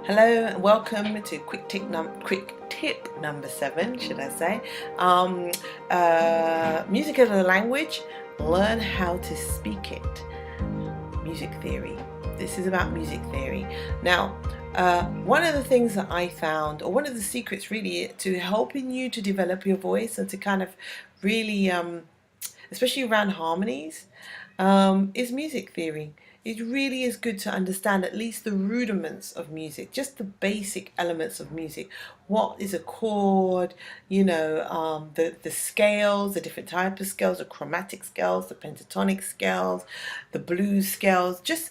Hello and welcome to quick tip number 7, should I say. Music as a language, learn how to speak it. Music theory. This is about music theory. Now, one of the things that I found, or one of the secrets really to helping you to develop your voice and to kind of really, especially around harmonies, is music theory. It really is good to understand at least the rudiments of music, just the basic elements of music. What is a chord, the scales, the different types of scales, the chromatic scales, the pentatonic scales, the blues scales. Just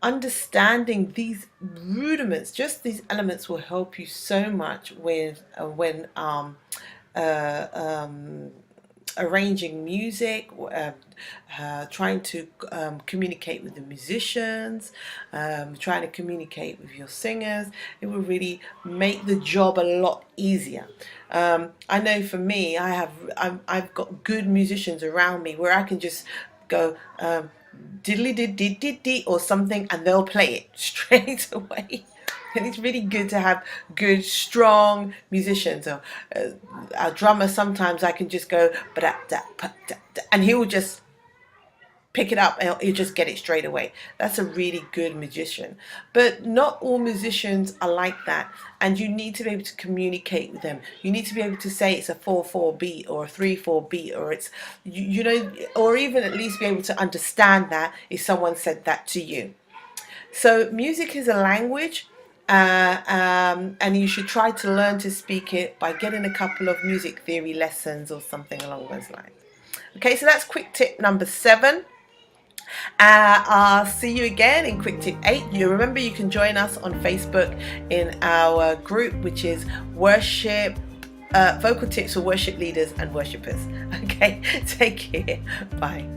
understanding these rudiments, just these elements will help you so much with when arranging music, trying to communicate with the musicians, trying to communicate with your singers. It will really make the job a lot easier. I know for me, I've got good musicians around me where I can just go diddly did did did did or something, and they'll play it straight away. And it's really good to have good, strong musicians. Or our drummer, sometimes I can just go, and he will just pick it up and he'll just get it straight away. That's a really good musician. But not all musicians are like that, and you need to be able to communicate with them. You need to be able to say it's a 4/4 beat or a 3/4 beat, or it's or even at least be able to understand that if someone said that to you. So music is a language. And you should try to learn to speak it by getting a couple of music theory lessons or something along those lines. Okay, so that's quick tip number 7. I'll see you again in quick tip 8. You remember you can join us on Facebook in our group, which is worship vocal tips for worship leaders and worshippers. Okay, take care. Bye.